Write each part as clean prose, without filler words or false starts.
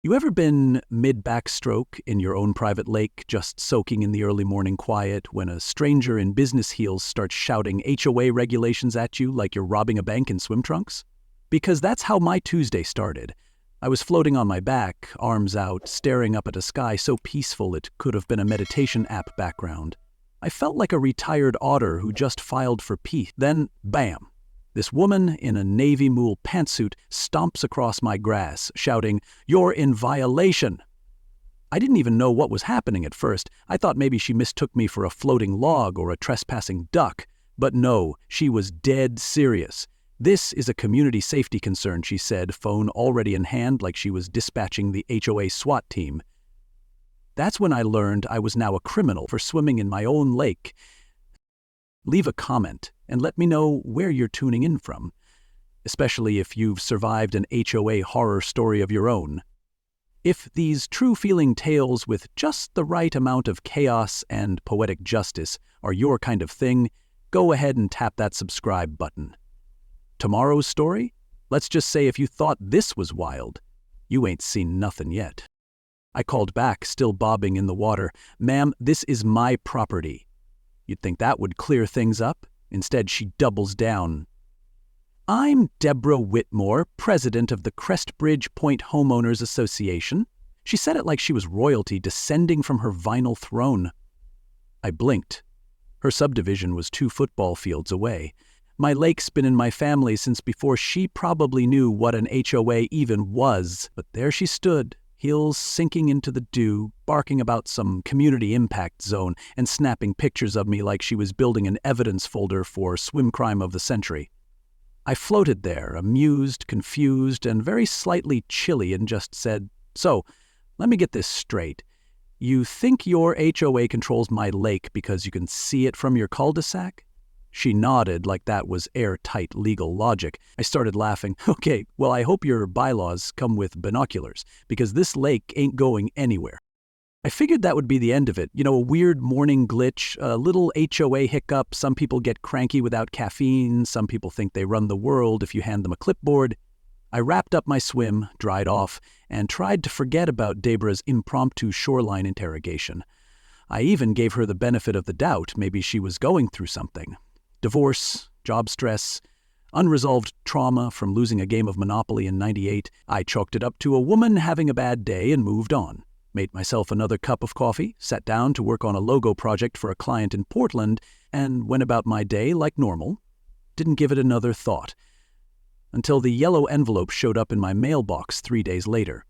You ever been mid-backstroke in your own private lake, just soaking in the early morning quiet when a stranger in business heels starts shouting HOA regulations at you like you're robbing a bank in swim trunks? Because that's how my Tuesday started. I was floating on my back, arms out, staring up at a sky so peaceful it could have been a meditation app background. I felt like a retired otter who just filed for peace. Then, bam! This woman in a navy mool pantsuit stomps across my grass, shouting, "You're in violation!" I didn't even know what was happening at first. I thought maybe she mistook me for a floating log or a trespassing duck. But no, she was dead serious. "This is a community safety concern," she said, phone already in hand like she was dispatching the HOA SWAT team. That's when I learned I was now a criminal for swimming in my own lake. Leave a comment and let me know where you're tuning in from, especially if you've survived an HOA horror story of your own. If these true-feeling tales with just the right amount of chaos and poetic justice are your kind of thing, go ahead and tap that subscribe button. Tomorrow's story? Let's just say if you thought this was wild, you ain't seen nothing yet. I called back, still bobbing in the water. "Ma'am, this is my property." You'd think that would clear things up. Instead, she doubles down. "I'm Deborah Whitmore, president of the Crestbridge Point Homeowners Association." She said it like she was royalty descending from her vinyl throne. I blinked. Her subdivision was 2 football fields away. My lake's been in my family since before she probably knew what an HOA even was. But there she stood, heels sinking into the dew, barking about some community impact zone and snapping pictures of me like she was building an evidence folder for swim crime of the century. I floated there, amused, confused, and very slightly chilly, and just said, "So, let me get this straight. You think your HOA controls my lake because you can see it from your cul-de-sac?" She nodded like that was airtight legal logic. I started laughing. "Okay, well, I hope your bylaws come with binoculars, because this lake ain't going anywhere." I figured that would be the end of it. A weird morning glitch, a little HOA hiccup. Some people get cranky without caffeine. Some people think they run the world if you hand them a clipboard. I wrapped up my swim, dried off, and tried to forget about Deborah's impromptu shoreline interrogation. I even gave her the benefit of the doubt. Maybe she was going through something. Divorce, job stress, unresolved trauma from losing a game of Monopoly in '98. I chalked it up to a woman having a bad day and moved on. Made myself another cup of coffee, sat down to work on a logo project for a client in Portland, and went about my day like normal. Didn't give it another thought. Until the yellow envelope showed up in my mailbox 3 days later,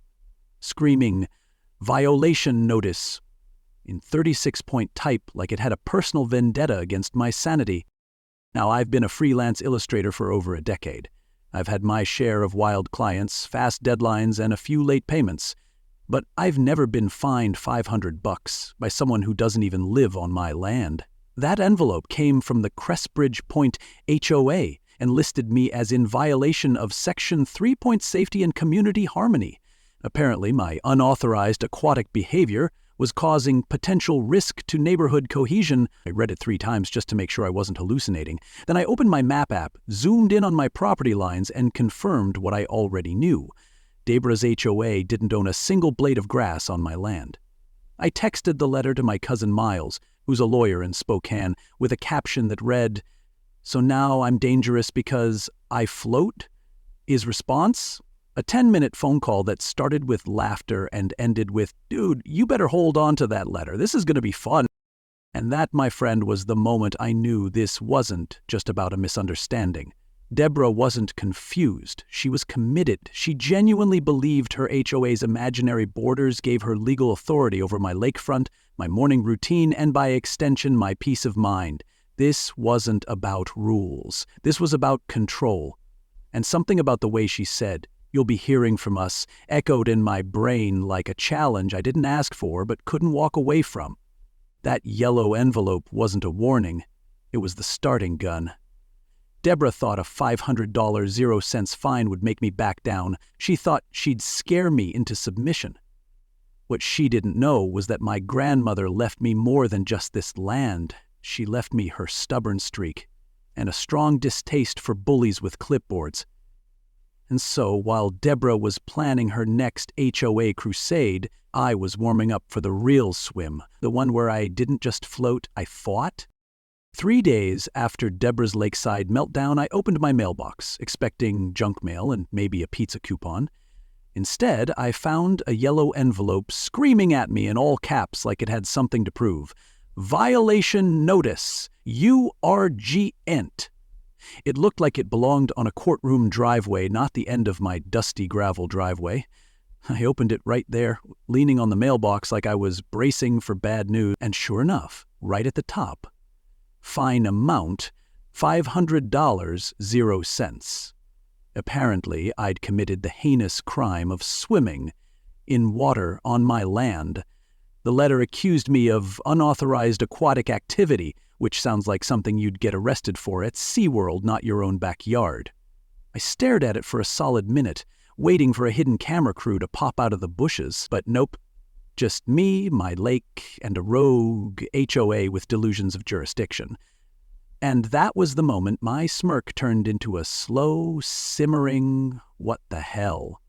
screaming, "Violation notice," in 36-point type like it had a personal vendetta against my sanity. Now, I've been a freelance illustrator for over a decade. I've had my share of wild clients, fast deadlines, and a few late payments. But I've never been fined $500 by someone who doesn't even live on my land. That envelope came from the Crestbridge Point HOA and listed me as in violation of Section 3 Safety and Community Harmony. Apparently, my unauthorized aquatic behavior was causing potential risk to neighborhood cohesion. I read it 3 times just to make sure I wasn't hallucinating. Then I opened my map app, zoomed in on my property lines, and confirmed what I already knew. Deborah's HOA didn't own a single blade of grass on my land. I texted the letter to my cousin Miles, who's a lawyer in Spokane, with a caption that read, "So now I'm dangerous because I float?" His response? A 10-minute phone call that started with laughter and ended with, "Dude, you better hold on to that letter. This is going to be fun." And that, my friend, was the moment I knew this wasn't just about a misunderstanding. Deborah wasn't confused. She was committed. She genuinely believed her HOA's imaginary borders gave her legal authority over my lakefront, my morning routine, and by extension, my peace of mind. This wasn't about rules. This was about control. And something about the way she said, "You'll be hearing from us," echoed in my brain like a challenge I didn't ask for but couldn't walk away from. That yellow envelope wasn't a warning. It was the starting gun. Deborah thought a $500 0-cent fine would make me back down. She thought she'd scare me into submission. What she didn't know was that my grandmother left me more than just this land. She left me her stubborn streak and a strong distaste for bullies with clipboards. And so, while Deborah was planning her next HOA crusade, I was warming up for the real swim, the one where I didn't just float, I fought. 3 days after Deborah's lakeside meltdown, I opened my mailbox, expecting junk mail and maybe a pizza coupon. Instead, I found a yellow envelope screaming at me in all caps like it had something to prove. Violation notice. URGent. It looked like it belonged on a courtroom driveway, not the end of my dusty gravel driveway. I opened it right there, leaning on the mailbox like I was bracing for bad news, and sure enough, right at the top, fine amount, $500, 0 cents. Apparently, I'd committed the heinous crime of swimming in water on my land. The letter accused me of unauthorized aquatic activity, which sounds like something you'd get arrested for at SeaWorld, not your own backyard. I stared at it for a solid minute, waiting for a hidden camera crew to pop out of the bushes, but nope. Just me, my lake, and a rogue HOA with delusions of jurisdiction. And that was the moment my smirk turned into a slow, simmering, what the hell.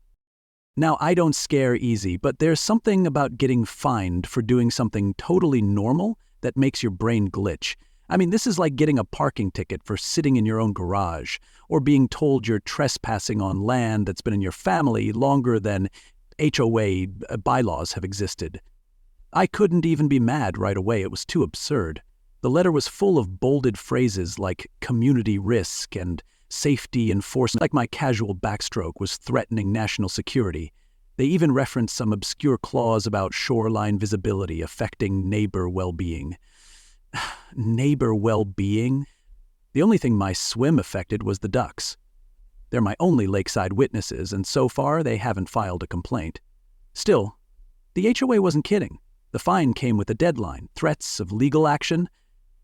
Now, I don't scare easy, but there's something about getting fined for doing something totally normal that makes your brain glitch. I mean, this is like getting a parking ticket for sitting in your own garage, or being told you're trespassing on land that's been in your family longer than HOA bylaws have existed. I couldn't even be mad right away, it was too absurd. The letter was full of bolded phrases like community risk and safety enforcement, like my casual backstroke was threatening national security. They even referenced some obscure clause about shoreline visibility affecting neighbor well-being. Neighbor well-being? The only thing my swim affected was the ducks. They're my only lakeside witnesses, and so far they haven't filed a complaint. Still, the HOA wasn't kidding. The fine came with a deadline, threats of legal action,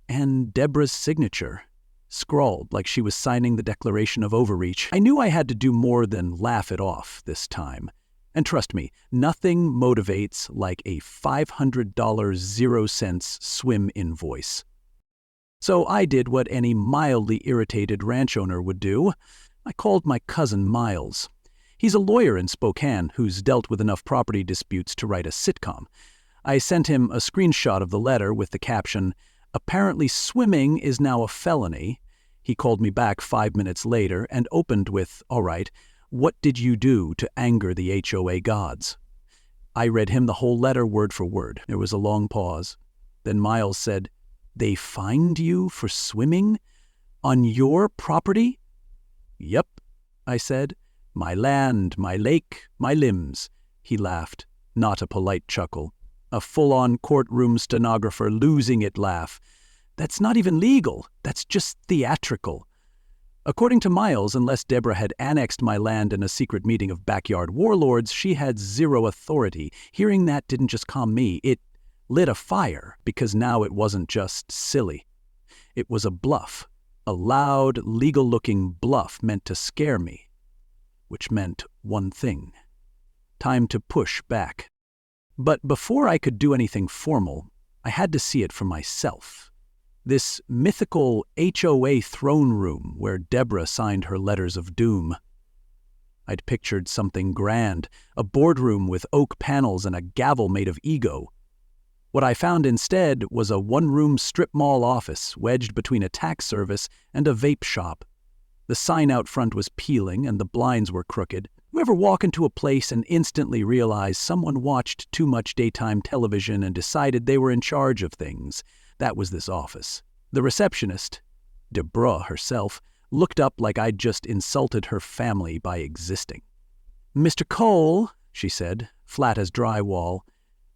and Deborah's signature, scrawled like she was signing the declaration of overreach. I knew I had to do more than laugh it off this time. And trust me, nothing motivates like a $500 0 cents swim invoice. So I did what any mildly irritated ranch owner would do. I called my cousin Miles. He's a lawyer in Spokane who's dealt with enough property disputes to write a sitcom. I sent him a screenshot of the letter with the caption, "Apparently swimming is now a felony." He called me back 5 minutes later and opened with, "All right, what did you do to anger the HOA gods?" I read him the whole letter word for word. There was a long pause. Then Miles said, "They fined you for swimming? On your property?" "Yep," I said. "My land, my lake, my limbs." He laughed, not a polite chuckle. A full-on courtroom stenographer losing it laugh. "That's not even legal. That's just theatrical." According to Miles, unless Deborah had annexed my land in a secret meeting of backyard warlords, she had zero authority. Hearing that didn't just calm me, it lit a fire, because now it wasn't just silly. It was a bluff, a loud, legal-looking bluff meant to scare me, which meant one thing: time to push back. But before I could do anything formal, I had to see it for myself. This mythical HOA throne room where Deborah signed her letters of doom. I'd pictured something grand, a boardroom with oak panels and a gavel made of ego. What I found instead was a one-room strip mall office wedged between a tax service and a vape shop. The sign out front was peeling and the blinds were crooked. You ever walk into a place and instantly realize someone watched too much daytime television and decided they were in charge of things? That was this office. The receptionist, Deborah herself, looked up like I'd just insulted her family by existing. "Mr. Cole," she said, flat as drywall,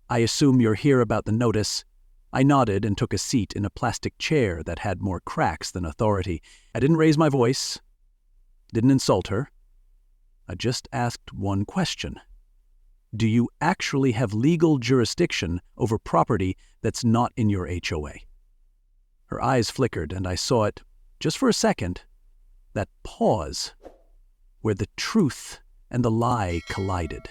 "I assume you're here about the notice." I nodded and took a seat in a plastic chair that had more cracks than authority. I didn't raise my voice, didn't insult her. I just asked one question. Do you actually have legal jurisdiction over property that's not in your HOA? Her eyes flickered, and I saw it, just for a second, that pause where the truth and the lie collided.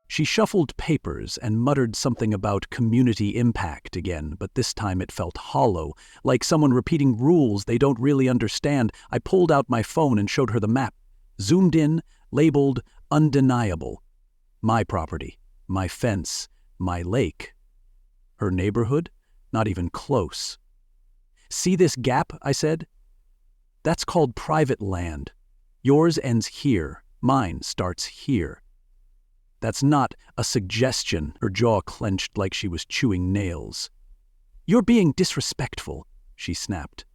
She shuffled papers and muttered something about community impact again, but this time it felt hollow, like someone repeating rules they don't really understand. I pulled out my phone and showed her the map. Zoomed in, labeled undeniable. My property, my fence, my lake. Her neighborhood? Not even close. See this gap, I said? That's called private land. Yours ends here, mine starts here. That's not a suggestion. Her jaw clenched like she was chewing nails. You're being disrespectful, she snapped.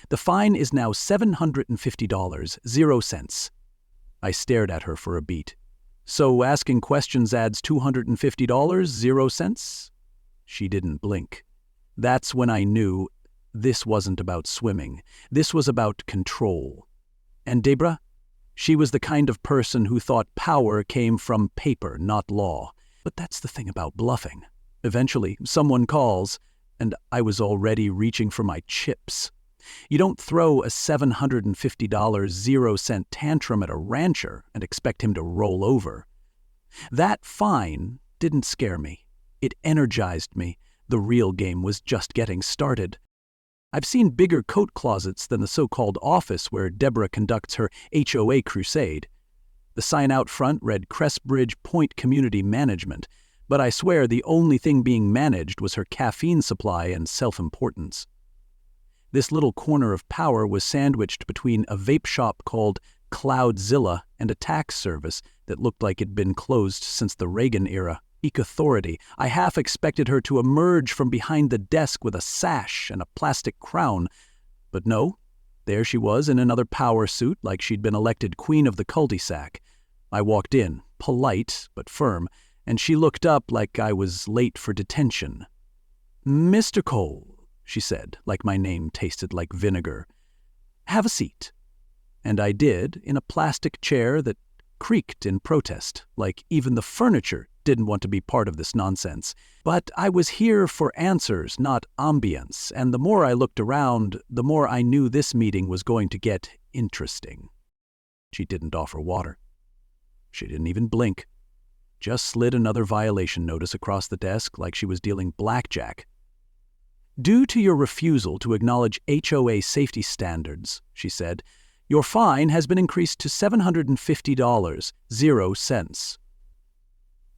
The fine is now $750, 0 cents. I stared at her for a beat. So asking questions adds $250, 0 cents? She didn't blink. That's when I knew this wasn't about swimming. This was about control. And Debra? She was the kind of person who thought power came from paper, not law. But that's the thing about bluffing. Eventually, someone calls, and I was already reaching for my chips. You don't throw a $750 0-cent tantrum at a rancher and expect him to roll over. That fine didn't scare me. It energized me. The real game was just getting started. I've seen bigger coat closets than the so-called office where Deborah conducts her HOA crusade. The sign out front read Crestbridge Point Community Management, but I swear the only thing being managed was her caffeine supply and self-importance. This little corner of power was sandwiched between a vape shop called Cloudzilla and a tax service that looked like it'd been closed since the Reagan era. Eek authority. I half expected her to emerge from behind the desk with a sash and a plastic crown. But no, there she was in another power suit like she'd been elected queen of the cul-de-sac. I walked in, polite but firm, and she looked up like I was late for detention. "Mr. Cole," she said, like my name tasted like vinegar. "Have a seat." And I did, in a plastic chair that creaked in protest, like even the furniture didn't want to be part of this nonsense. But I was here for answers, not ambience, and the more I looked around, the more I knew this meeting was going to get interesting. She didn't offer water. She didn't even blink. Just slid another violation notice across the desk like she was dealing blackjack. "Due to your refusal to acknowledge HOA safety standards," she said, "your fine has been increased to $750, 0 cents.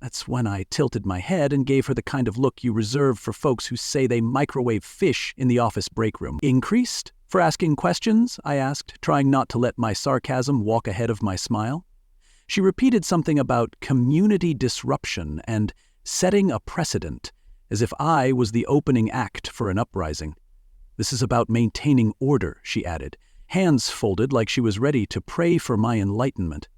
That's when I tilted my head and gave her the kind of look you reserve for folks who say they microwave fish in the office break room. "Increased? For asking questions?" I asked, trying not to let my sarcasm walk ahead of my smile. She repeated something about community disruption and setting a precedent, as if I was the opening act for an uprising. "This is about maintaining order," she added, hands folded like she was ready to pray for my enlightenment.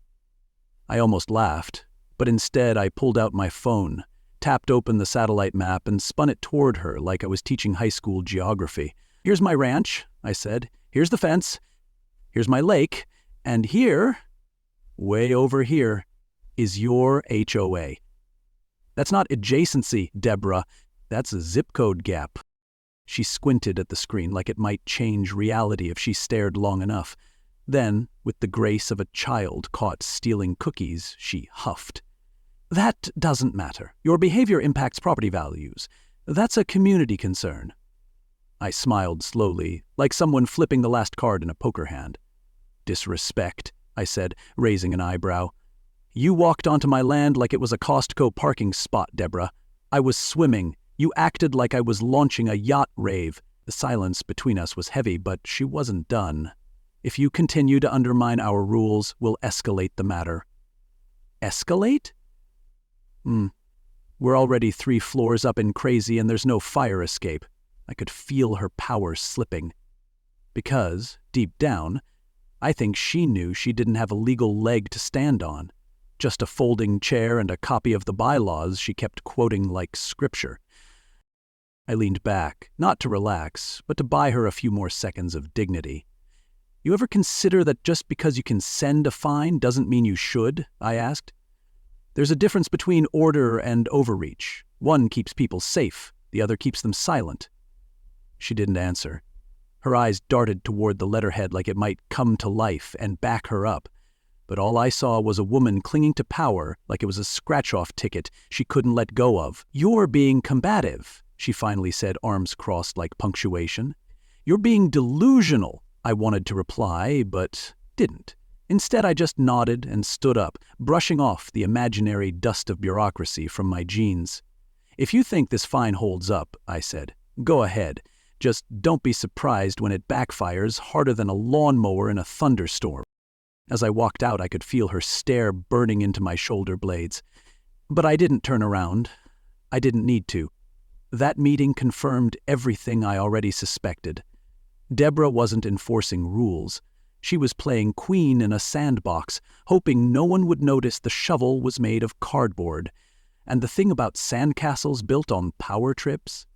I almost laughed, but instead I pulled out my phone, tapped open the satellite map, and spun it toward her like I was teaching high school geography. "Here's my ranch," I said. "Here's the fence. Here's my lake. And here, way over here, is your HOA. That's not adjacency, Deborah. That's a zip code gap." She squinted at the screen like it might change reality if she stared long enough. Then, with the grace of a child caught stealing cookies, she huffed. "That doesn't matter. Your behavior impacts property values. That's a community concern." I smiled slowly, like someone flipping the last card in a poker hand. "Disrespect," I said, raising an eyebrow. "You walked onto my land like it was a Costco parking spot, Deborah. I was swimming. You acted like I was launching a yacht rave." The silence between us was heavy, but she wasn't done. "If you continue to undermine our rules, we'll escalate the matter." "Escalate?" We're already 3 floors up in crazy and there's no fire escape." I could feel her power slipping. Because, deep down, I think she knew she didn't have a legal leg to stand on. Just a folding chair and a copy of the bylaws she kept quoting like scripture. I leaned back, not to relax, but to buy her a few more seconds of dignity. "You ever consider that just because you can send a fine doesn't mean you should?" I asked. "There's a difference between order and overreach. One keeps people safe, the other keeps them silent." She didn't answer. Her eyes darted toward the letterhead like it might come to life and back her up. But all I saw was a woman clinging to power like it was a scratch-off ticket she couldn't let go of. "You're being combative," she finally said, arms crossed like punctuation. "You're being delusional," I wanted to reply, but didn't. Instead, I just nodded and stood up, brushing off the imaginary dust of bureaucracy from my jeans. "If you think this fine holds up," I said, "go ahead. Just don't be surprised when it backfires harder than a lawnmower in a thunderstorm." As I walked out, I could feel her stare burning into my shoulder blades. But I didn't turn around. I didn't need to. That meeting confirmed everything I already suspected. Deborah wasn't enforcing rules. She was playing queen in a sandbox, hoping no one would notice the shovel was made of cardboard. And the thing about sandcastles built on power trips?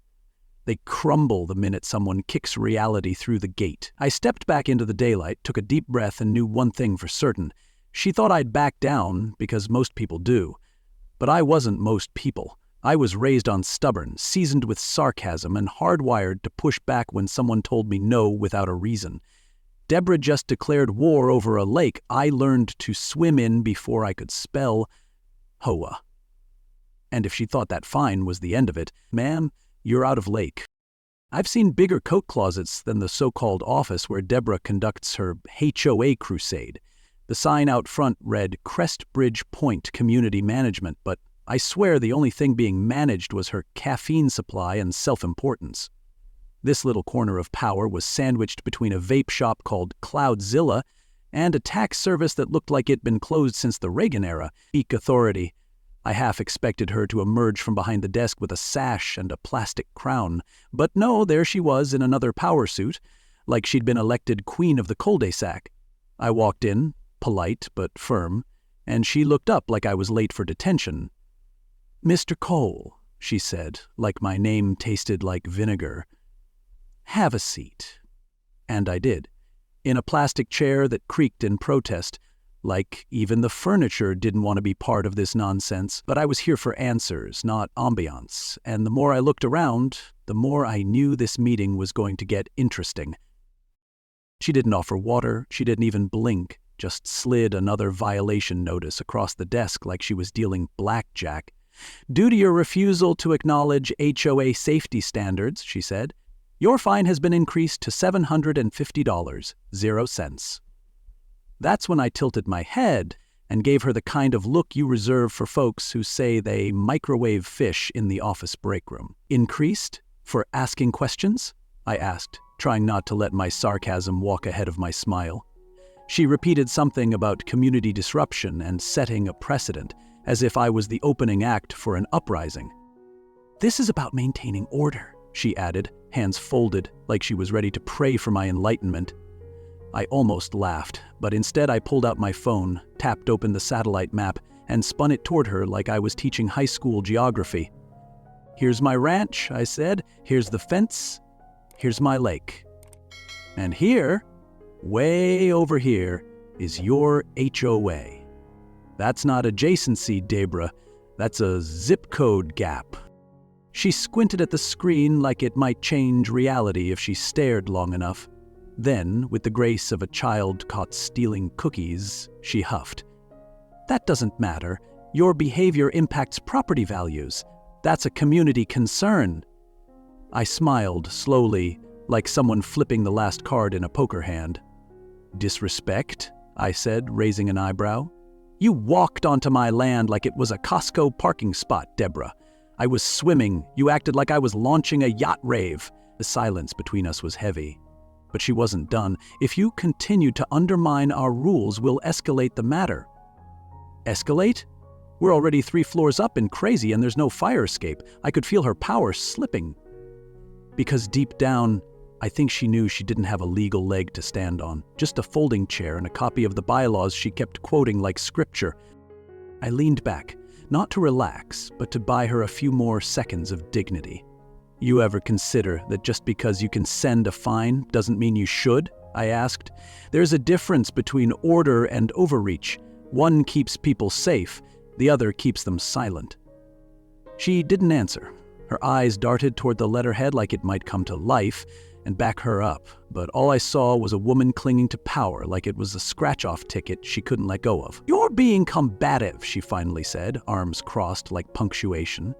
They crumble the minute someone kicks reality through the gate. I stepped back into the daylight, took a deep breath, and knew one thing for certain. She thought I'd back down, because most people do. But I wasn't most people. I was raised on stubborn, seasoned with sarcasm, and hardwired to push back when someone told me no without a reason. Deborah just declared war over a lake I learned to swim in before I could spell HOA. And if she thought that fine was the end of it, "Ma'am, you're out of lake." I've seen bigger coat closets than the so-called office where Deborah conducts her HOA crusade. The sign out front read Crestbridge Point Community Management, but I swear the only thing being managed was her caffeine supply and self-importance. This little corner of power was sandwiched between a vape shop called Cloudzilla and a tax service that looked like it'd been closed since the Reagan era. Peak authority. I half expected her to emerge from behind the desk with a sash and a plastic crown. But no, there she was in another power suit, like she'd been elected queen of the cul-de-sac. I walked in, polite but firm, and she looked up like I was late for detention. "Mr. Cole," she said, like my name tasted like vinegar. "Have a seat." And I did, in a plastic chair that creaked in protest, like even the furniture didn't want to be part of this nonsense. But I was here for answers, not ambiance, and the more I looked around, the more I knew this meeting was going to get interesting. She didn't offer water, she didn't even blink, just slid another violation notice across the desk like she was dealing blackjack. "Due to your refusal to acknowledge HOA safety standards," she said, "your fine has been increased to $750, 0 cents. That's when I tilted my head and gave her the kind of look you reserve for folks who say they microwave fish in the office break room. "Increased? For asking questions?" I asked, trying not to let my sarcasm walk ahead of my smile. She repeated something about community disruption and setting a precedent, as if I was the opening act for an uprising. "This is about maintaining order," she added, hands folded, like she was ready to pray for my enlightenment. I almost laughed, but instead I pulled out my phone, tapped open the satellite map, and spun it toward her like I was teaching high school geography. "Here's my ranch," I said. "Here's the fence. Here's my lake. And here, way over here, is your HOA. That's not adjacency, Deborah. That's a zip code gap." She squinted at the screen like it might change reality if she stared long enough. Then, with the grace of a child caught stealing cookies, she huffed. "That doesn't matter. Your behavior impacts property values. That's a community concern." I smiled slowly, like someone flipping the last card in a poker hand. "Disrespect?" I said, raising an eyebrow. "You walked onto my land like it was a Costco parking spot, Deborah. I was swimming. You acted like I was launching a yacht rave." The silence between us was heavy. But she wasn't done. "If you continue to undermine our rules, we'll escalate the matter." "Escalate? We're already 3 floors up and crazy, and there's no fire escape." I could feel her power slipping. Because deep down, I think she knew she didn't have a legal leg to stand on, just a folding chair and a copy of the bylaws she kept quoting like scripture. I leaned back, not to relax, but to buy her a few more seconds of dignity. "You ever consider that just because you can send a fine doesn't mean you should?" I asked. "There's a difference between order and overreach. One keeps people safe, the other keeps them silent." She didn't answer. Her eyes darted toward the letterhead like it might come to life and back her up, but all I saw was a woman clinging to power like it was a scratch-off ticket she couldn't let go of. "You're being combative," she finally said, arms crossed like punctuation.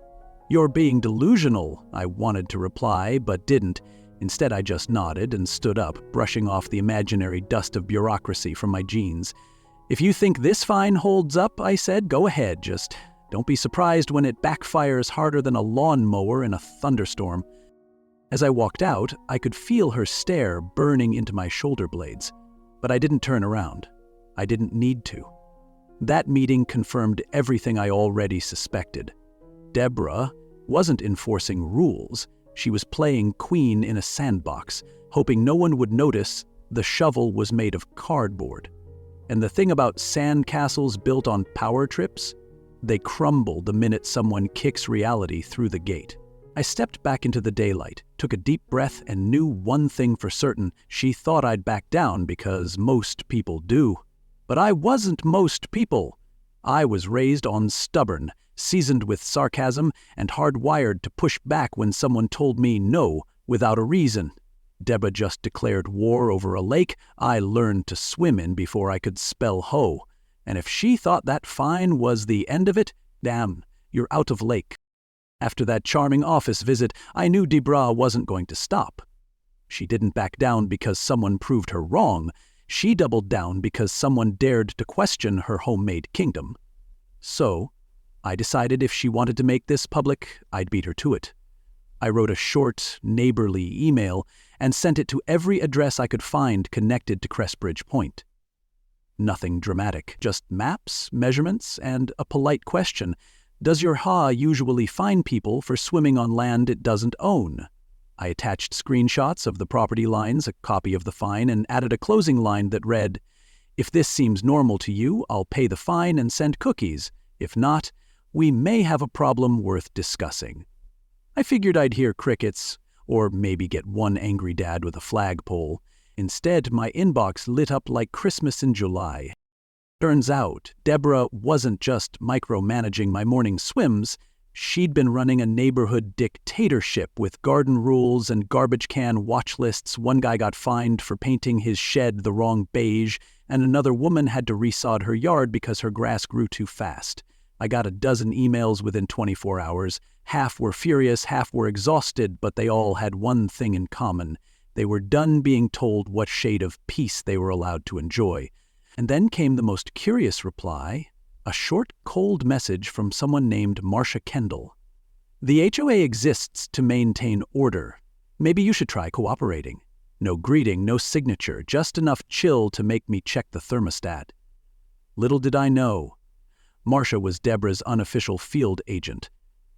"You're being delusional," I wanted to reply, but didn't. Instead, I just nodded and stood up, brushing off the imaginary dust of bureaucracy from my jeans. "If you think this fine holds up," I said, "go ahead, just don't be surprised when it backfires harder than a lawnmower in a thunderstorm." As I walked out, I could feel her stare burning into my shoulder blades, but I didn't turn around. I didn't need to. That meeting confirmed everything I already suspected. Deborah wasn't enforcing rules. She was playing queen in a sandbox, hoping no one would notice the shovel was made of cardboard. And the thing about sand castles built on power trips? They crumble the minute someone kicks reality through the gate. I stepped back into the daylight, took a deep breath, and knew one thing for certain: she thought I'd back down because most people do. But I wasn't most people. I was raised on stubborn, seasoned with sarcasm, and hardwired to push back when someone told me no without a reason. Deborah just declared war over a lake I learned to swim in before I could spell hoe. And if she thought that fine was the end of it, damn, you're out of lake. After that charming office visit, I knew Deborah wasn't going to stop. She didn't back down because someone proved her wrong. She doubled down because someone dared to question her homemade kingdom. So, I decided if she wanted to make this public, I'd beat her to it. I wrote a short, neighborly email and sent it to every address I could find connected to Crestbridge Point. Nothing dramatic, just maps, measurements, and a polite question. Does your HOA usually fine people for swimming on land it doesn't own? I attached screenshots of the property lines, a copy of the fine, and added a closing line that read, "If this seems normal to you, I'll pay the fine and send cookies. If not, we may have a problem worth discussing." I figured I'd hear crickets, or maybe get one angry dad with a flagpole. Instead, my inbox lit up like Christmas in July. Turns out, Deborah wasn't just micromanaging my morning swims. She'd been running a neighborhood dictatorship with garden rules and garbage can watch lists. One guy got fined for painting his shed the wrong beige, and another woman had to resod her yard because her grass grew too fast. I got a dozen emails within 24 hours. Half were furious, half were exhausted, but they all had one thing in common. They were done being told what shade of peace they were allowed to enjoy. And then came the most curious reply, a short, cold message from someone named Marcia Kendall. "The HOA exists to maintain order. Maybe you should try cooperating. No greeting, no signature, just enough chill to make me check the thermostat." Little did I know, Marcia was Deborah's unofficial field agent.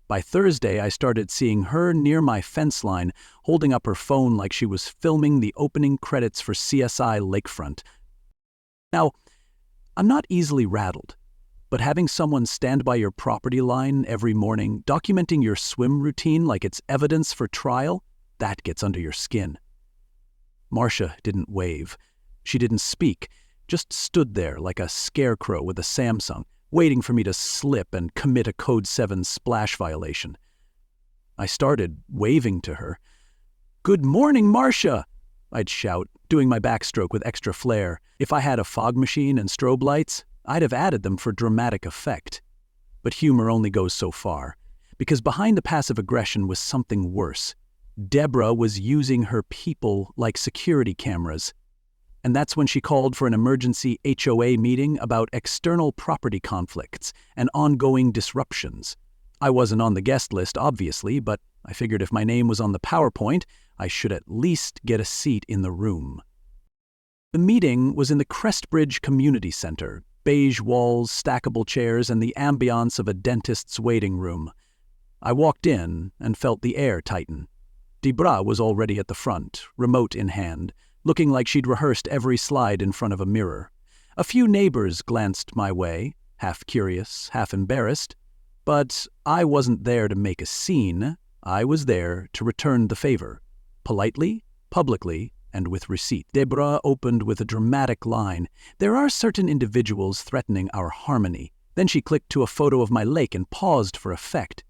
By Thursday, I started seeing her near my fence line, holding up her phone like she was filming the opening credits for CSI Lakefront. Now, I'm not easily rattled, but having someone stand by your property line every morning, documenting your swim routine like it's evidence for trial, that gets under your skin. Marcia didn't wave. She didn't speak, just stood there like a scarecrow with a Samsung, waiting for me to slip and commit a Code 7 splash violation. I started waving to her. "Good morning, Marcia!" I'd shout, doing my backstroke with extra flair. If I had a fog machine and strobe lights, I'd have added them for dramatic effect. But humor only goes so far, because behind the passive aggression was something worse. Deborah was using her people like security cameras. And that's when she called for an emergency HOA meeting about external property conflicts and ongoing disruptions. I wasn't on the guest list, obviously, but I figured if my name was on the PowerPoint, I should at least get a seat in the room. The meeting was in the Crestbridge Community Center, beige walls, stackable chairs, and the ambiance of a dentist's waiting room. I walked in and felt the air tighten. Deborah was already at the front, remote in hand, looking like she'd rehearsed every slide in front of a mirror. A few neighbors glanced my way, half curious, half embarrassed. But I wasn't there to make a scene. I was there to return the favor. Politely, publicly, and with receipt. Deborah opened with a dramatic line. "There are certain individuals threatening our harmony." Then she clicked to a photo of my lake and paused for effect.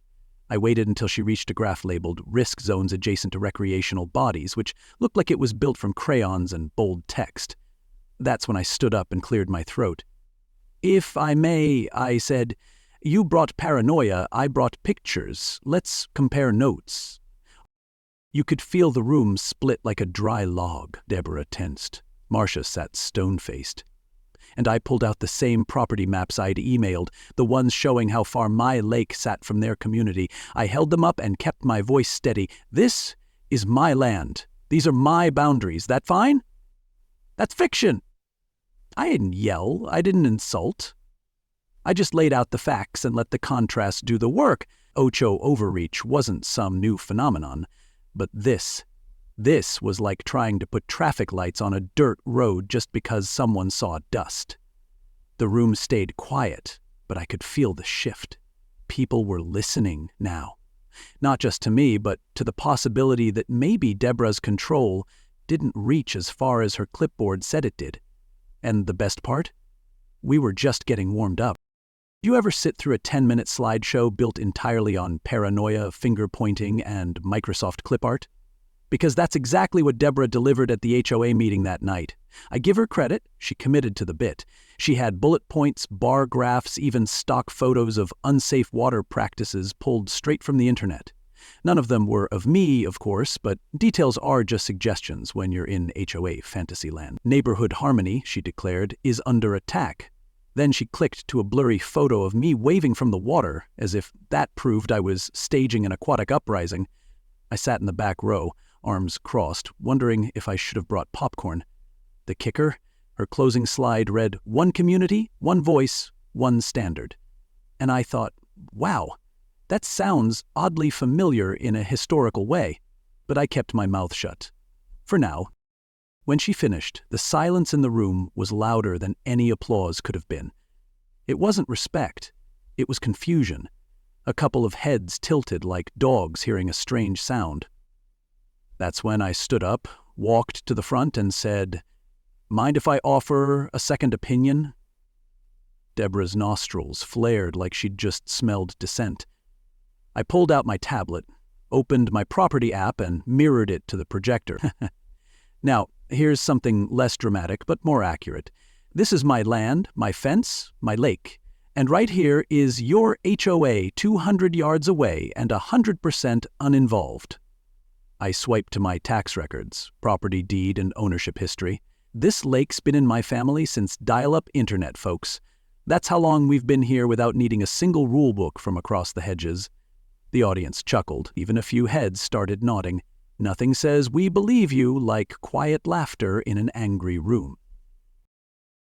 I waited until she reached a graph labeled "Risk Zones Adjacent to Recreational Bodies," which looked like it was built from crayons and bold text. That's when I stood up and cleared my throat. "If I may," I said, "you brought paranoia, I brought pictures. Let's compare notes." You could feel the room split like a dry log. Deborah tensed. Marcia sat stone-faced. and I pulled out the same property maps I'd emailed, the ones showing how far my lake sat from their community. I held them up and kept my voice steady. This is my land. These are my boundaries. That fine? That's fiction. I didn't yell. I didn't insult. I just laid out the facts and let the contrast do the work. Ocho overreach wasn't some new phenomenon, but this was like trying to put traffic lights on a dirt road just because someone saw dust. The room stayed quiet, but I could feel the shift. People were listening now. Not just to me, but to the possibility that maybe Deborah's control didn't reach as far as her clipboard said it did. And the best part? We were just getting warmed up. You ever sit through a 10-minute slideshow built entirely on paranoia, finger-pointing, and Microsoft clip art? Because that's exactly what Deborah delivered at the HOA meeting that night. I give her credit, she committed to the bit. She had bullet points, bar graphs, even stock photos of unsafe water practices pulled straight from the internet. None of them were of me, of course, but details are just suggestions when you're in HOA fantasyland. Neighborhood harmony, she declared, is under attack. Then she clicked to a blurry photo of me waving from the water, as if that proved I was staging an aquatic uprising. I sat in the back row, arms crossed, wondering if I should have brought popcorn. The kicker? Her closing slide read, "One community, one voice, one standard." And I thought, wow, that sounds oddly familiar in a historical way, but I kept my mouth shut. For now. When she finished, the silence in the room was louder than any applause could have been. It wasn't respect. It was confusion. A couple of heads tilted like dogs hearing a strange sound. That's when I stood up, walked to the front, and said, "Mind if I offer a second opinion?" Deborah's nostrils flared like she'd just smelled dissent. I pulled out my tablet, opened my property app, and mirrored it to the projector. Now, here's something less dramatic but more accurate. This is my land, my fence, my lake. And right here is your HOA 200 yards away and 100% uninvolved. I swiped to my tax records, property deed, and ownership history. This lake's been in my family since dial-up internet, folks. That's how long we've been here without needing a single rule book from across the hedges. The audience chuckled. Even a few heads started nodding. Nothing says "we believe you" like quiet laughter in an angry room.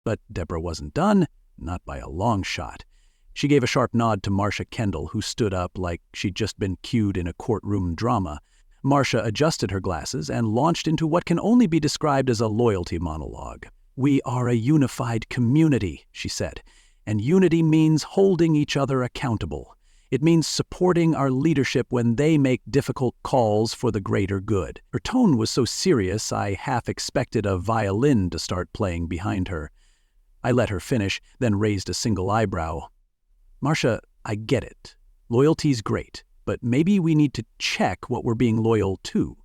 But Deborah wasn't done, not by a long shot. She gave a sharp nod to Marcia Kendall, who stood up like she'd just been cued in a courtroom drama. Marcia adjusted her glasses and launched into what can only be described as a loyalty monologue. "We are a unified community," she said, "and unity means holding each other accountable. It means supporting our leadership when they make difficult calls for the greater good." Her tone was so serious I half expected a violin to start playing behind her. I let her finish, then raised a single eyebrow. "Marcia, I get it. Loyalty's great, but maybe we need to check what we're being loyal to.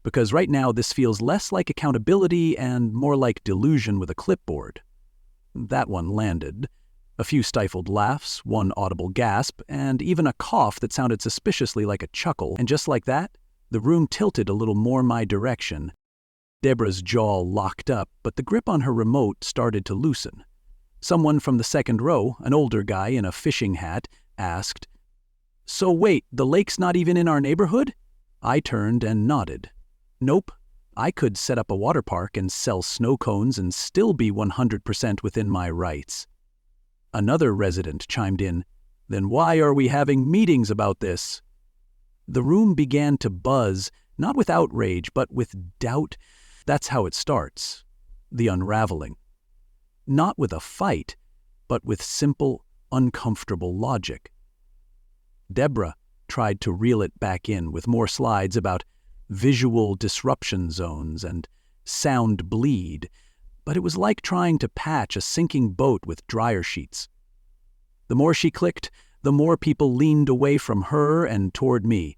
Because right now this feels less like accountability and more like delusion with a clipboard." That one landed. A few stifled laughs, one audible gasp, and even a cough that sounded suspiciously like a chuckle. And just like that, the room tilted a little more my direction. Deborah's jaw locked up, but the grip on her remote started to loosen. Someone from the second row, an older guy in a fishing hat, asked, "So wait, the lake's not even in our neighborhood?" I turned and nodded. Nope. I could set up a water park and sell snow cones and still be 100% within my rights. Another resident chimed in, "Then why are we having meetings about this?" The room began to buzz, not with outrage, but with doubt. That's how it starts. The unraveling. Not with a fight, but with simple, uncomfortable logic. Deborah tried to reel it back in with more slides about visual disruption zones and sound bleed, but it was like trying to patch a sinking boat with dryer sheets. The more she clicked, the more people leaned away from her and toward me.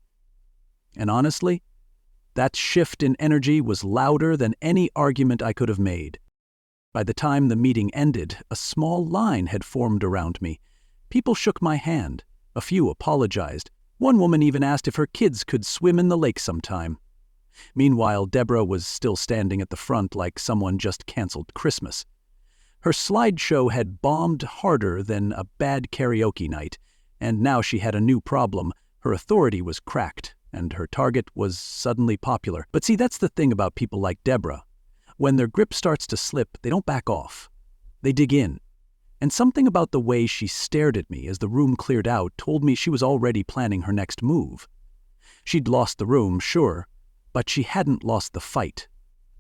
And honestly, that shift in energy was louder than any argument I could have made. By the time the meeting ended, a small line had formed around me. People shook my hand. A few apologized. One woman even asked if her kids could swim in the lake sometime. Meanwhile, Deborah was still standing at the front like someone just canceled Christmas. Her slideshow had bombed harder than a bad karaoke night, and now she had a new problem. Her authority was cracked, and her target was suddenly popular. But see, that's the thing about people like Deborah. When their grip starts to slip, they don't back off. They dig in. And something about the way she stared at me as the room cleared out told me she was already planning her next move. She'd lost the room, sure, but she hadn't lost the fight.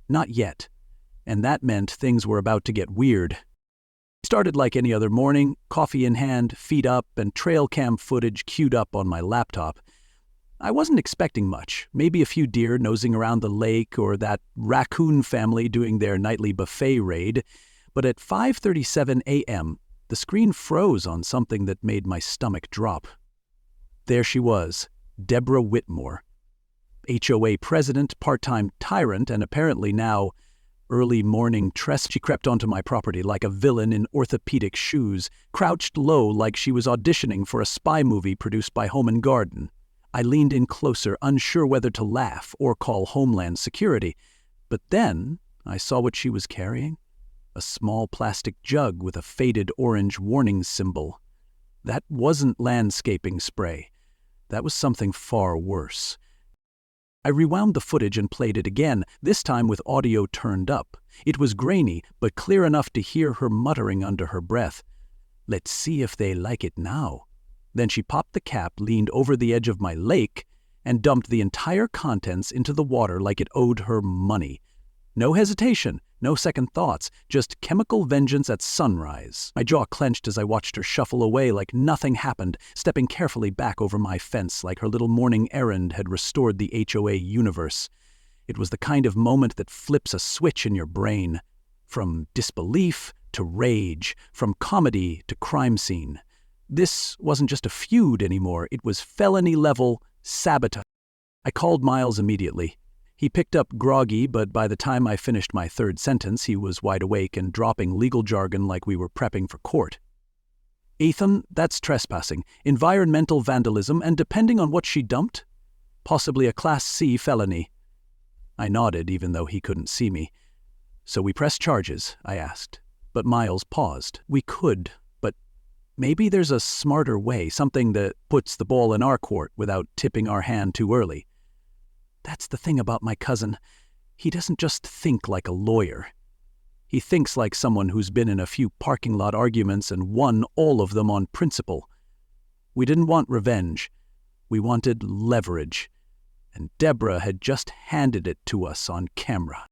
Not yet. And that meant things were about to get weird. It started like any other morning, coffee in hand, feet up, and trail cam footage queued up on my laptop. I wasn't expecting much, maybe a few deer nosing around the lake or that raccoon family doing their nightly buffet raid, but at 5:37 a.m., the screen froze on something that made my stomach drop. There she was, Deborah Whitmore, HOA president, part-time tyrant, and apparently now early morning She crept onto my property like a villain in orthopedic shoes, crouched low like she was auditioning for a spy movie produced by Home and Garden. I leaned in closer, unsure whether to laugh or call Homeland Security. But then I saw what she was carrying. A small plastic jug with a faded orange warning symbol. That wasn't landscaping spray. That was something far worse. I rewound the footage and played it again, this time with audio turned up. It was grainy, but clear enough to hear her muttering under her breath. "Let's see if they like it now." Then she popped the cap, leaned over the edge of my lake, and dumped the entire contents into the water like it owed her money. No hesitation, no second thoughts, just chemical vengeance at sunrise. My jaw clenched as I watched her shuffle away like nothing happened, stepping carefully back over my fence like her little morning errand had restored the HOA universe. It was the kind of moment that flips a switch in your brain. From disbelief to rage, from comedy to crime scene. This wasn't just a feud anymore, it was felony-level sabotage. I called Miles immediately. He picked up groggy, but by the time I finished my third sentence, he was wide awake and dropping legal jargon like we were prepping for court. "Ethan, that's trespassing, environmental vandalism, and depending on what she dumped, possibly a Class C felony." I nodded, even though he couldn't see me. "So we press charges?" I asked. But Miles paused. "We could, but maybe there's a smarter way, something that puts the ball in our court without tipping our hand too early." That's the thing about my cousin. He doesn't just think like a lawyer. He thinks like someone who's been in a few parking lot arguments and won all of them on principle. We didn't want revenge. We wanted leverage. And Deborah had just handed it to us on camera.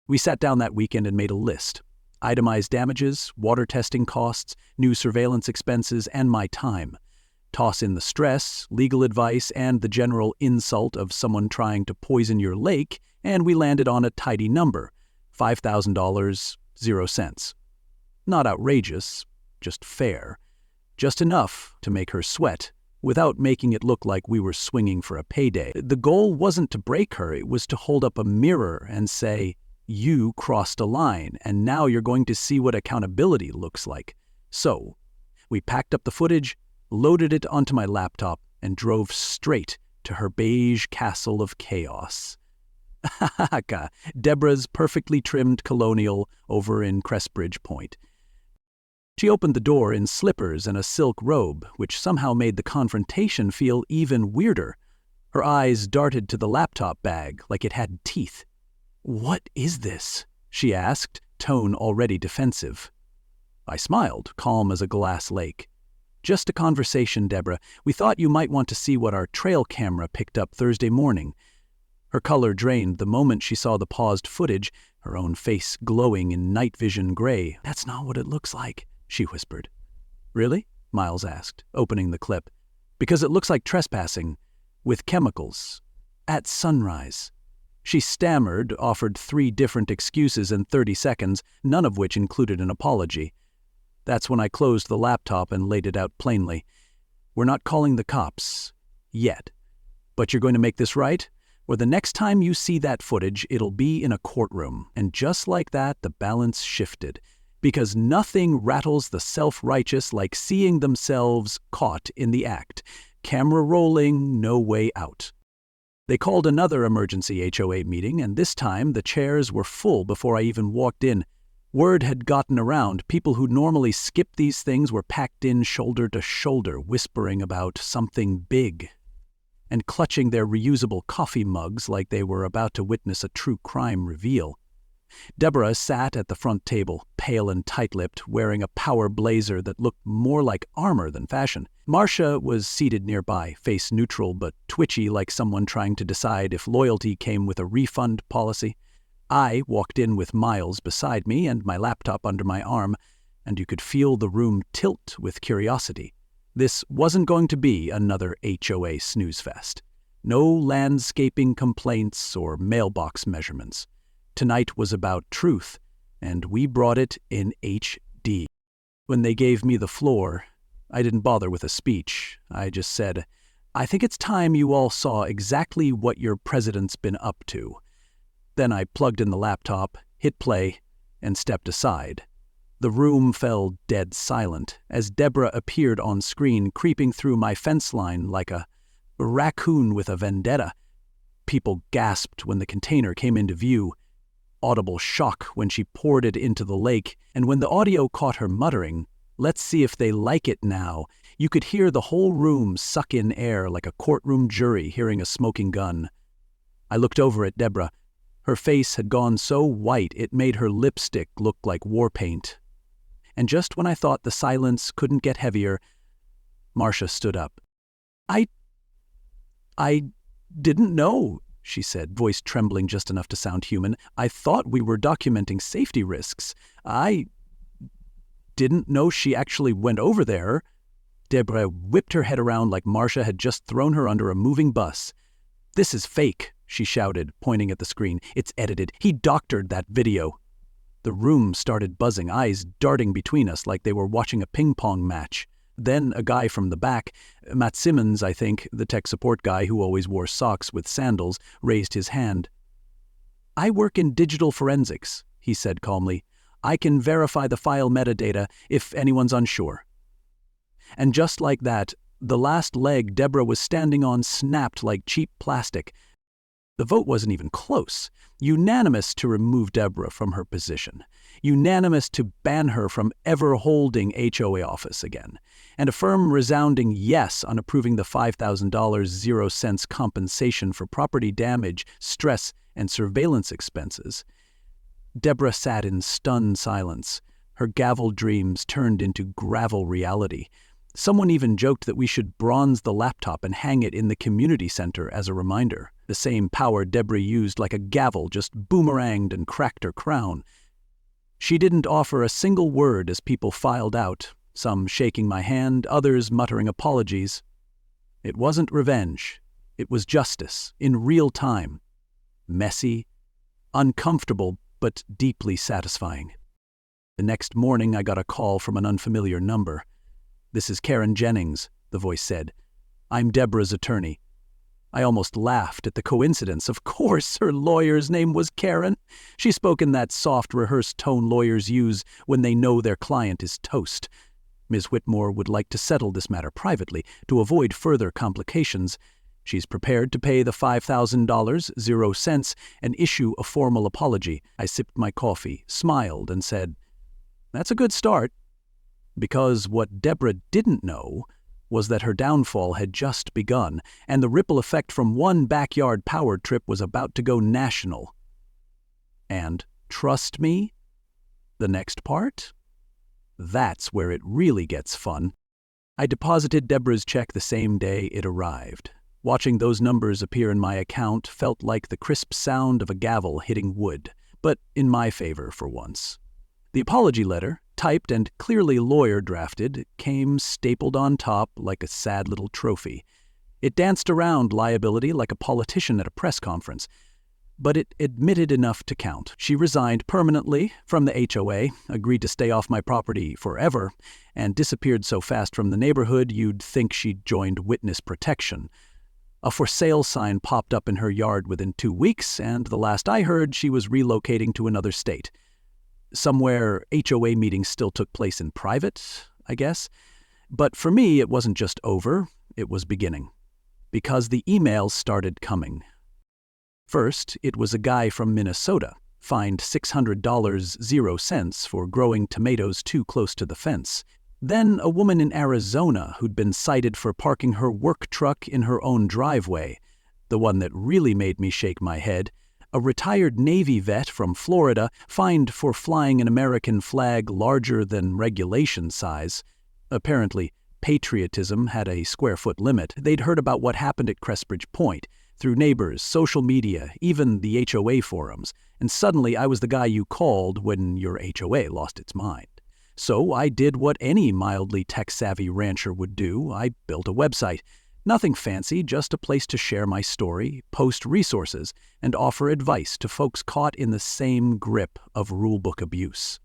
We sat down that weekend and made a list. Itemized damages, water testing costs, new surveillance expenses, and my time. Toss in the stress, legal advice, and the general insult of someone trying to poison your lake, and we landed on a tidy number, $5,000, 0 cents. Not outrageous, just fair. Just enough to make her sweat, without making it look like we were swinging for a payday. The goal wasn't to break her, it was to hold up a mirror and say, "You crossed a line, and now you're going to see what accountability looks like." So, we packed up the footage, loaded it onto my laptop, and drove straight to her beige castle of chaos. Deborah's perfectly trimmed colonial over in Crestbridge Point. She opened the door in slippers and a silk robe, which somehow made the confrontation feel even weirder. Her eyes darted to the laptop bag like it had teeth. "What is this?" she asked, tone already defensive. I smiled, calm as a glass lake. "Just a conversation, Deborah. We thought you might want to see what our trail camera picked up Thursday morning." Her color drained the moment she saw the paused footage, her own face glowing in night vision gray. "That's not what it looks like," she whispered. "Really?" Miles asked, opening the clip. "Because it looks like trespassing, with chemicals, at sunrise." She stammered, offered 3 different excuses in 30 seconds, none of which included an apology. That's when I closed the laptop and laid it out plainly. "We're not calling the cops. Yet. But you're going to make this right? Or the next time you see that footage, it'll be in a courtroom." And just like that, the balance shifted. Because nothing rattles the self-righteous like seeing themselves caught in the act. Camera rolling, no way out. They called another emergency HOA meeting, and this time the chairs were full before I even walked in. Word had gotten around. People who normally skip these things were packed in shoulder to shoulder, whispering about something big, and clutching their reusable coffee mugs like they were about to witness a true crime reveal. Deborah sat at the front table, pale and tight-lipped, wearing a power blazer that looked more like armor than fashion. Marcia was seated nearby, face neutral but twitchy like someone trying to decide if loyalty came with a refund policy. I walked in with Miles beside me and my laptop under my arm, and you could feel the room tilt with curiosity. This wasn't going to be another HOA snooze fest. No landscaping complaints or mailbox measurements. Tonight was about truth, and we brought it in HD. When they gave me the floor, I didn't bother with a speech. I just said, "I think it's time you all saw exactly what your president's been up to." Then I plugged in the laptop, hit play, and stepped aside. The room fell dead silent as Deborah appeared on screen, creeping through my fence line like a raccoon with a vendetta. People gasped when the container came into view. Audible shock when she poured it into the lake, and when the audio caught her muttering, "Let's see if they like it now," you could hear the whole room suck in air like a courtroom jury hearing a smoking gun. I looked over at Deborah. Her face had gone so white it made her lipstick look like war paint. And just when I thought the silence couldn't get heavier, Marcia stood up. I didn't know," she said, voice trembling just enough to sound human. "I thought we were documenting safety risks. I didn't know she actually went over there." Deborah whipped her head around like Marcia had just thrown her under a moving bus. "This is fake," she shouted, pointing at the screen. "It's edited. He doctored that video." The room started buzzing, eyes darting between us like they were watching a ping-pong match. Then a guy from the back, Matt Simmons, I think, the tech support guy who always wore socks with sandals, raised his hand. "I work in digital forensics," he said calmly. "I can verify the file metadata if anyone's unsure." And just like that, the last leg Deborah was standing on snapped like cheap plastic. The vote wasn't even close. Unanimous to remove Deborah from her position. Unanimous to ban her from ever holding HOA office again. And a firm resounding yes on approving the $5,000 0 cents compensation for property damage, stress, and surveillance expenses. Deborah sat in stunned silence. Her gavel dreams turned into gravel reality. Someone even joked that we should bronze the laptop and hang it in the community center as a reminder. The same power Deborah used like a gavel just boomeranged and cracked her crown. She didn't offer a single word as people filed out, some shaking my hand, others muttering apologies. It wasn't revenge. It was justice, in real time. Messy, uncomfortable, but deeply satisfying. The next morning I got a call from an unfamiliar number. "This is Karen Jennings," the voice said. "I'm Deborah's attorney." I almost laughed at the coincidence. Of course, her lawyer's name was Karen. She spoke in that soft, rehearsed tone lawyers use when they know their client is toast. Ms. Whitmore would like to settle this matter privately to avoid further complications. She's prepared to pay the $5,000 0 cents and issue a formal apology. I sipped my coffee, smiled, and said, "That's a good start." Because what Deborah didn't know was that her downfall had just begun, and the ripple effect from one backyard power trip was about to go national. And, trust me, the next part? That's where it really gets fun. I deposited Deborah's check the same day it arrived. Watching those numbers appear in my account felt like the crisp sound of a gavel hitting wood, but in my favor for once. The apology letter, typed and clearly lawyer-drafted, came stapled on top like a sad little trophy. It danced around liability like a politician at a press conference, but it admitted enough to count. She resigned permanently from the HOA, agreed to stay off my property forever, and disappeared so fast from the neighborhood you'd think she'd joined witness protection. A for sale sign popped up in her yard within 2 weeks, and the last I heard, she was relocating to another state. Somewhere HOA meetings still took place in private, I guess. But for me, it wasn't just over, it was beginning. Because the emails started coming. First, it was a guy from Minnesota, fined $600.00 for growing tomatoes too close to the fence. Then a woman in Arizona who'd been cited for parking her work truck in her own driveway. The one that really made me shake my head, a retired Navy vet from Florida fined for flying an American flag larger than regulation size. Apparently, patriotism had a square-foot limit. They'd heard about what happened at Crestbridge Point, through neighbors, social media, even the HOA forums, and suddenly I was the guy you called when your HOA lost its mind. So I did what any mildly tech-savvy rancher would do. I built a website. Nothing fancy, just a place to share my story, post resources, and offer advice to folks caught in the same grip of rulebook abuse.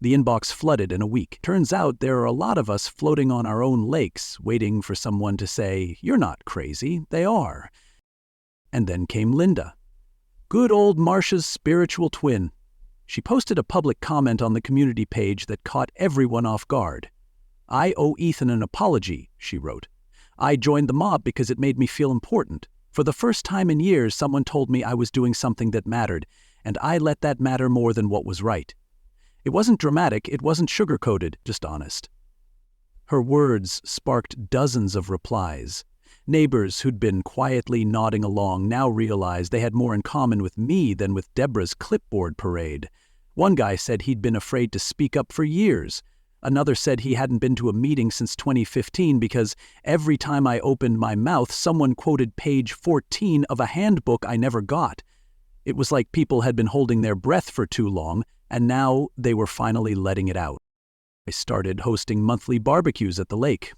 The inbox flooded in a week. Turns out there are a lot of us floating on our own lakes, waiting for someone to say, "You're not crazy." They are. And then came Linda. Good old Marcia's spiritual twin. She posted a public comment on the community page that caught everyone off guard. "I owe Ethan an apology," she wrote. "I joined the mob because it made me feel important. For the first time in years, someone told me I was doing something that mattered, and I let that matter more than what was right." It wasn't dramatic, it wasn't sugar-coated, just honest. Her words sparked dozens of replies. Neighbors who'd been quietly nodding along now realized they had more in common with me than with Deborah's clipboard parade. One guy said he'd been afraid to speak up for years. Another said he hadn't been to a meeting since 2015 because every time I opened my mouth, someone quoted page 14 of a handbook I never got. It was like people had been holding their breath for too long, and now they were finally letting it out. I started hosting monthly barbecues at the lake.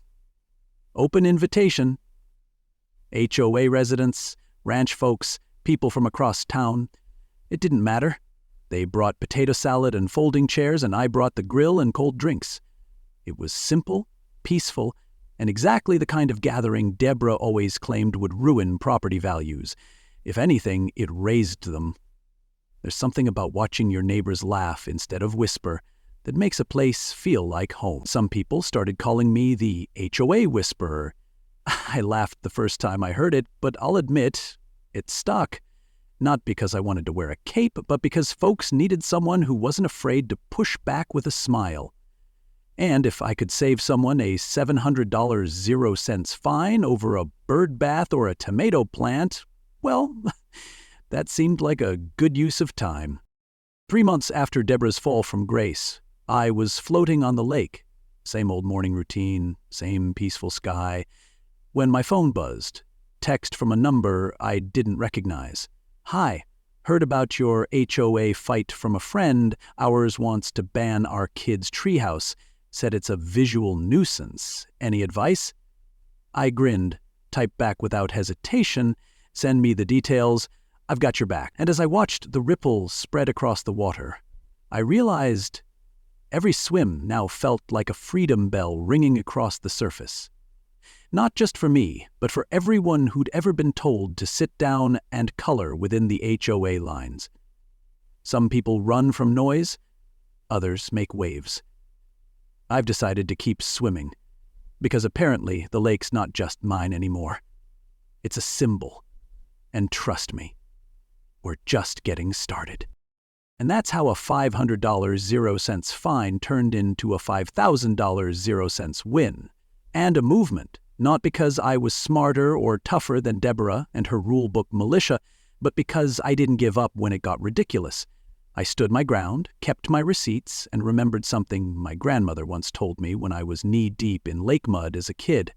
Open invitation. HOA residents, ranch folks, people from across town. It didn't matter. They brought potato salad and folding chairs, and I brought the grill and cold drinks. It was simple, peaceful, and exactly the kind of gathering Deborah always claimed would ruin property values. If anything, it raised them. There's something about watching your neighbors laugh instead of whisper that makes a place feel like home. Some people started calling me the HOA whisperer. I laughed the first time I heard it, but I'll admit, it stuck. Not because I wanted to wear a cape, but because folks needed someone who wasn't afraid to push back with a smile. And if I could save someone a $700.00 fine over a bird bath or a tomato plant, well, that seemed like a good use of time. 3 months after Deborah's fall from grace, I was floating on the lake. Same old morning routine, same peaceful sky, when my phone buzzed. Text from a number I didn't recognize. "Hi, heard about your HOA fight from a friend. Ours wants to ban our kids' treehouse. Said it's a visual nuisance. Any advice?" I grinned, typed back without hesitation, "Send me the details. I've got your back." And as I watched the ripples spread across the water, I realized every swim now felt like a freedom bell ringing across the surface. Not just for me, but for everyone who'd ever been told to sit down and color within the HOA lines. Some people run from noise, others make waves. I've decided to keep swimming, because apparently the lake's not just mine anymore. It's a symbol. And trust me, we're just getting started. And that's how a $500.00 fine turned into a $5,000.00 win. And a movement, not because I was smarter or tougher than Deborah and her rulebook militia, but because I didn't give up when it got ridiculous. I stood my ground, kept my receipts, and remembered something my grandmother once told me when I was knee-deep in lake mud as a kid.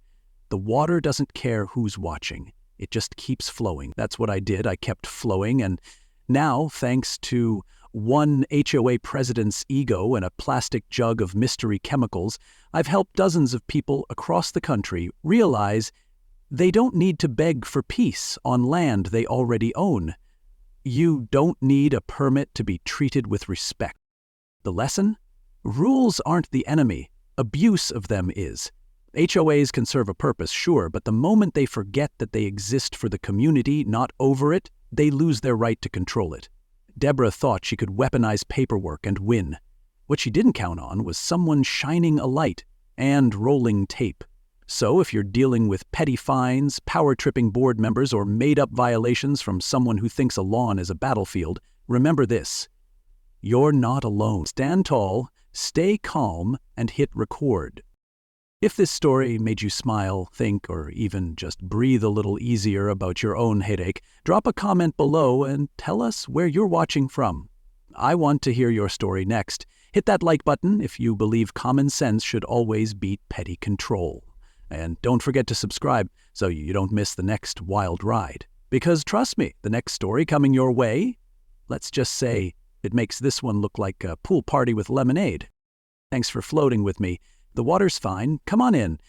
The water doesn't care who's watching. It just keeps flowing. That's what I did. I kept flowing, and now, thanks to one HOA president's ego and a plastic jug of mystery chemicals, I've helped dozens of people across the country realize they don't need to beg for peace on land they already own. You don't need a permit to be treated with respect. The lesson? Rules aren't the enemy. Abuse of them is. HOAs can serve a purpose, sure, but the moment they forget that they exist for the community, not over it, they lose their right to control it. Deborah thought she could weaponize paperwork and win. What she didn't count on was someone shining a light and rolling tape. So if you're dealing with petty fines, power-tripping board members, or made-up violations from someone who thinks a lawn is a battlefield, remember this. You're not alone. Stand tall, stay calm, and hit record. If this story made you smile, think, or even just breathe a little easier about your own headache, drop a comment below and tell us where you're watching from. I want to hear your story next. Hit that like button if you believe common sense should always beat petty control. And don't forget to subscribe so you don't miss the next wild ride. Because trust me, the next story coming your way, let's just say, it makes this one look like a pool party with lemonade. Thanks for floating with me. The water's fine. Come on in.